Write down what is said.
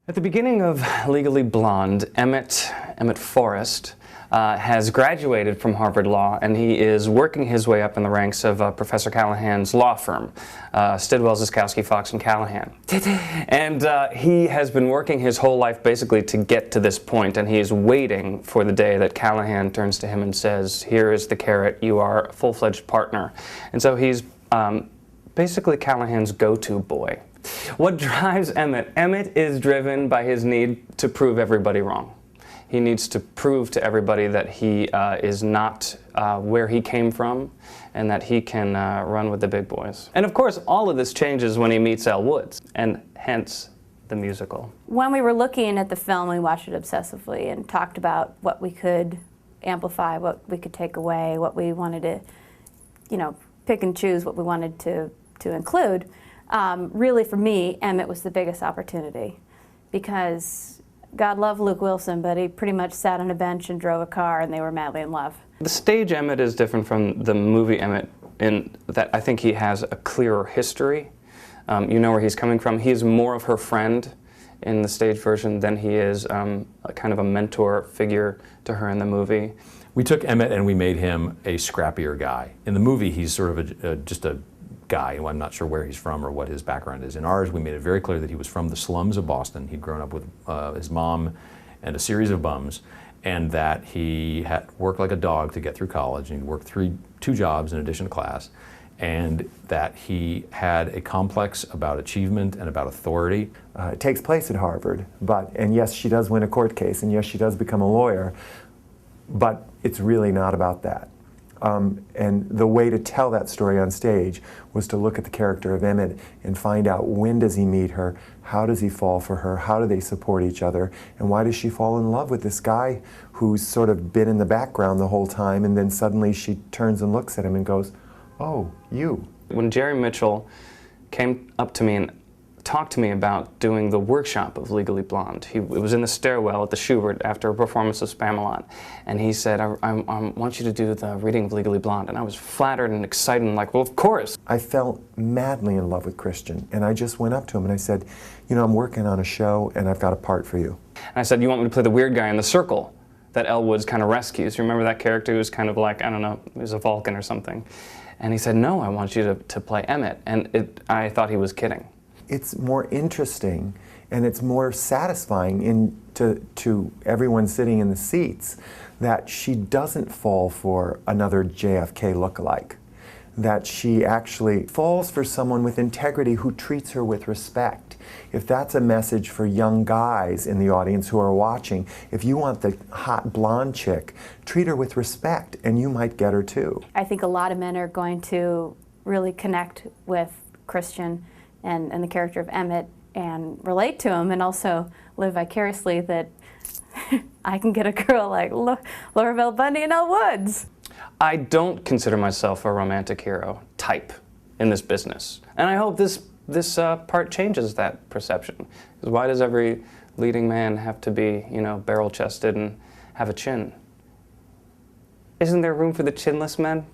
At the beginning of Legally Blonde, Emmett Forrest has graduated from Harvard Law, and he is working his way up in the ranks of Professor Callahan's law firm, Stidwell, Ziskowski, Fox, and Callahan. And he has been working his whole life basically to get to this point, and he is waiting for the day that Callahan turns to him and says, "Here is the carrot, you are a full-fledged partner." And so he's basically Callahan's go-to boy. What drives Emmett? Emmett is driven by his need to prove everybody wrong. He needs to prove to everybody that he is not where he came from and that he can run with the big boys. And of course, all of this changes when he meets Elle Woods, and hence the musical. When we were looking at the film, we watched it obsessively and talked about what we could amplify, what we could take away, what we wanted to, pick and choose what we wanted to include. Really, for me, Emmett was the biggest opportunity, because God loved Luke Wilson, but he pretty much sat on a bench and drove a car, and they were madly in love. The stage Emmett is different from the movie Emmett in that I think he has a clearer history. You know where he's coming from. He is more of her friend in the stage version than he is a kind of a mentor figure to her in the movie. We took Emmett and we made him a scrappier guy. In the movie, he's sort of just a guy who I'm not sure where he's from or what his background is. In ours, we made it very clear that he was from the slums of Boston. He'd grown up with his mom and a series of bums, and that he had worked like a dog to get through college, and he'd worked two jobs in addition to class, and that he had a complex about achievement and about authority. It takes place at Harvard, and yes, she does win a court case, and yes, she does become a lawyer, but it's really not about that. And the way to tell that story on stage was to look at the character of Emmett and find out, when does he meet her, how does he fall for her, how do they support each other, and why does she fall in love with this guy who's sort of been in the background the whole time, and then suddenly she turns and looks at him and goes, "Oh, you." When Jerry Mitchell came up to me and talked to me about doing the workshop of Legally Blonde, it was in the stairwell at the Schubert after a performance of Spamalot, and he said, I want you to do the reading of Legally Blonde. And I was flattered and excited and like, well, of course. I fell madly in love with Christian, and I just went up to him and I said, I'm working on a show and I've got a part for you. And I said, you want me to play the weird guy in The Circle that Elle Woods kind of rescues? You remember that character who was kind of like, I don't know, he was a Vulcan or something. And he said, no, I want you to play Emmett. And I thought he was kidding. It's more interesting and it's more satisfying to everyone sitting in the seats that she doesn't fall for another JFK lookalike, that she actually falls for someone with integrity who treats her with respect. If that's a message for young guys in the audience who are watching, if you want the hot blonde chick, treat her with respect and you might get her too. I think a lot of men are going to really connect with Christian and the character of Emmett and relate to him, and also live vicariously that I can get a girl like Laura Bell Bundy and Elle Woods. I don't consider myself a romantic hero type in this business, and I hope this part changes that perception. Because why does every leading man have to be, barrel-chested and have a chin? Isn't there room for the chinless men?